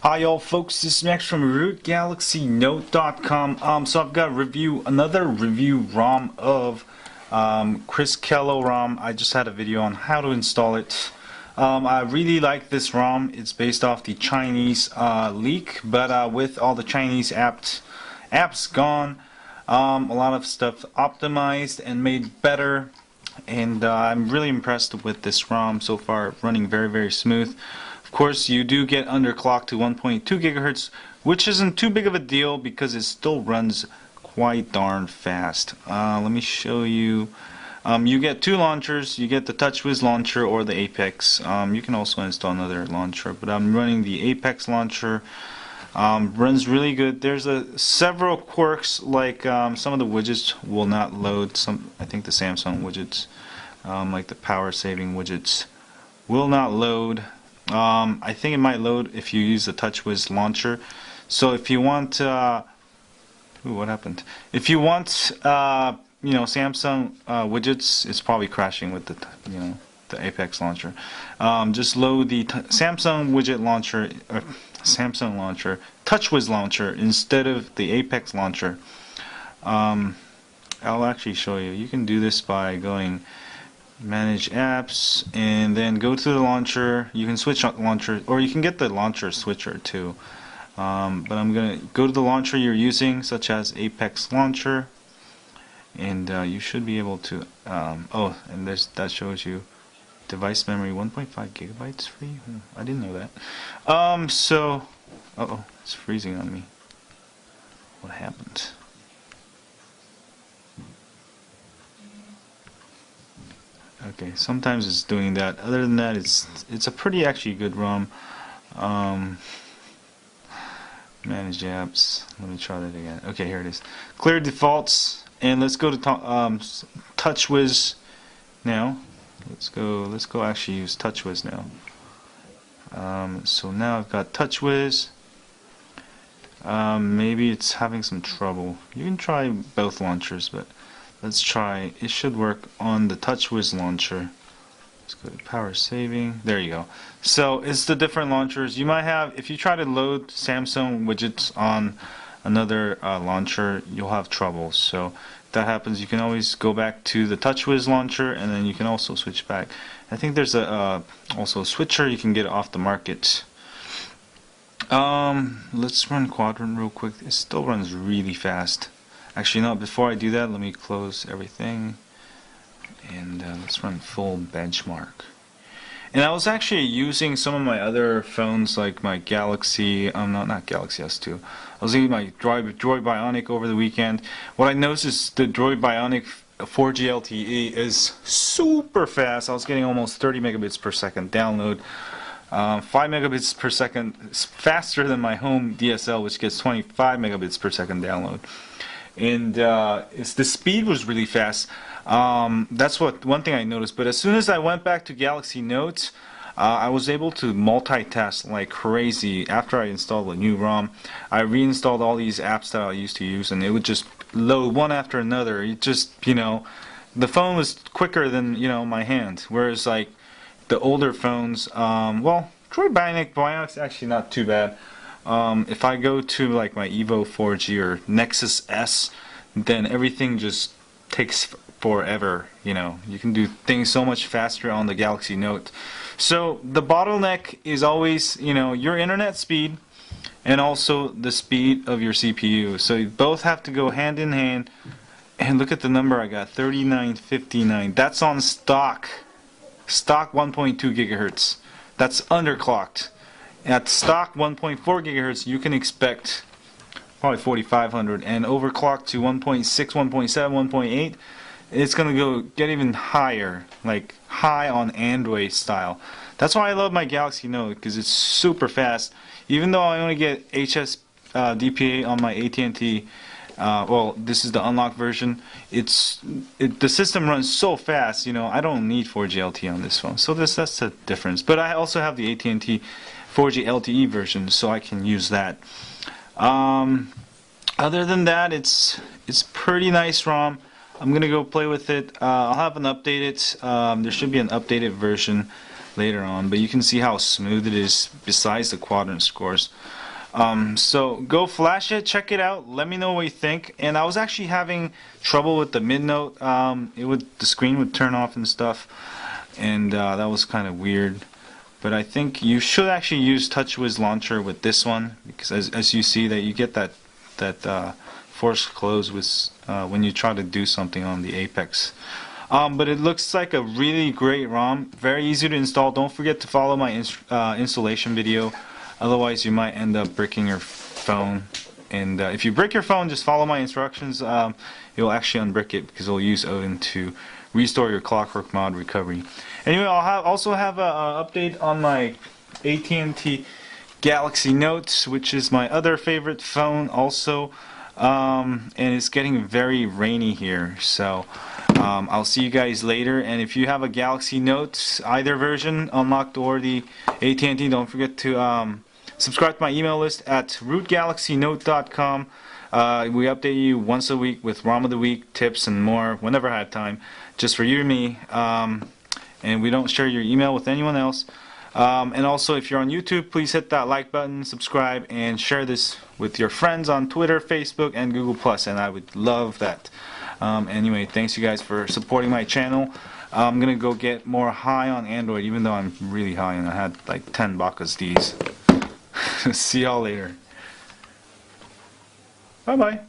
Hi y'all folks, this is Max from RootGalaxyNote.com. So I've got another review ROM of CriskeloROM. I just had a video on how to install it. I really like this ROM. It's based off the Chinese leak, but with all the Chinese apps gone, a lot of stuff optimized and made better. And I'm really impressed with this ROM so far, running very smooth. Of course, you do get underclocked to 1.2 gigahertz, which isn't too big of a deal because it still runs quite darn fast. Let me show you. You get two launchers. You get the TouchWiz launcher or the Apex. You can also install another launcher, but I'm running the Apex launcher. Runs really good. There's several quirks, like some of the widgets will not load. I think the Samsung widgets, like the power saving widgets, will not load. I think it might load if you use the TouchWiz launcher. So if you want, what happened? If you want, Samsung widgets, it's probably crashing with the, the Apex launcher. Just load the Samsung widget launcher, Samsung launcher, TouchWiz launcher instead of the Apex launcher. I'll actually show you. You can do this by going manage apps and then go to the launcher. You can switch launcher, or you can get the launcher switcher too. But I'm gonna go to the launcher you're using, such as Apex launcher, and you should be able to oh, and that shows you device memory 1.5 gigabytes free. I didn't know that. So it's freezing on me. What happened? Okay, sometimes it's doing that. Other than that, it's a pretty actually good ROM. Manage apps. Let me try that again. Okay, here it is. Clear defaults, and let's go to TouchWiz now. Let's go actually use TouchWiz now. So now I've got TouchWiz. Maybe it's having some trouble. You can try both launchers, but let's try. It should work on the TouchWiz launcher. Let's go to power saving. There you go. So it's the different launchers. You might have, if you try to load Samsung widgets on another launcher, you'll have trouble. So if that happens, you can always go back to the TouchWiz launcher, and then you can also switch back. I think there's also a switcher you can get off the market. Let's run Quadrant real quick. It still runs really fast. Actually, no, before I do that, let me close everything, and let's run full benchmark. And I was actually using some of my other phones, like my Galaxy, not Galaxy S2. I was using my Droid Bionic over the weekend. What I noticed is the Droid Bionic 4G LTE is super fast. I was getting almost 30 megabits per second download. 5 megabits per second is faster than my home DSL, which gets 25 megabits per second download. And the speed was really fast. That's one thing I noticed. But as soon as I went back to Galaxy Notes, I was able to multitask like crazy. After I installed a new ROM, I reinstalled all these apps that I used to use, and it would just load one after another. It just, the phone was quicker than, my hand. Whereas like the older phones, well, Droid Bionic's actually not too bad. If I go to like my Evo 4G or Nexus S, then everything just takes forever. You can do things so much faster on the Galaxy Note. So the bottleneck is always, your internet speed and also the speed of your CPU. So you both have to go hand in hand. And look at the number I got, 3959. That's on stock 1.2 gigahertz. That's underclocked. At stock 1.4 gigahertz, you can expect probably 4500, and overclocked to 1.6, 1.7, 1.8, it's going to get even higher, like high on Android style. That's why I love my Galaxy Note, because it's super fast. Even though I only get HS DPA on my AT&T, well, this is the unlocked version. The system runs so fast. I don't need 4G LTE on this phone, so that's the difference. But I also have the AT&T 4G LTE version, so I can use that. Other than that, it's pretty nice ROM. I'm gonna go play with it. I'll have an updated. There should be an updated version later on, but you can see how smooth it is besides the quadrant scores. So go flash it, check it out, let me know what you think. And I was actually having trouble with the mid note. The screen would turn off and stuff, and that was kind of weird. But I think you should actually use TouchWiz Launcher with this one, because as you see that you get that forced close with when you try to do something on the Apex. But it looks like a really great ROM, very easy to install. Don't forget to follow my installation video, otherwise you might end up bricking your phone. And if you brick your phone, just follow my instructions. You'll actually unbrick it, because it'll use Odin to restore your Clockwork mod recovery. Anyway, I'll also have an update on my AT&T Galaxy Note, which is my other favorite phone also. And it's getting very rainy here, so I'll see you guys later. And if you have a Galaxy Note, either version, unlocked or the AT&T, don't forget to subscribe to my email list at rootgalaxynote.com. We update you once a week with ROM of the week, tips, and more whenever I have time, just for you and me. And we don't share your email with anyone else. And also, if you're on YouTube, please hit that like button, subscribe, and share this with your friends on Twitter, Facebook, and Google+, and I would love that. Anyway, thanks you guys for supporting my channel. I'm gonna go get more high on Android, even though I'm really high and I had like 10 Bacchus Ds. See y'all later. Bye bye.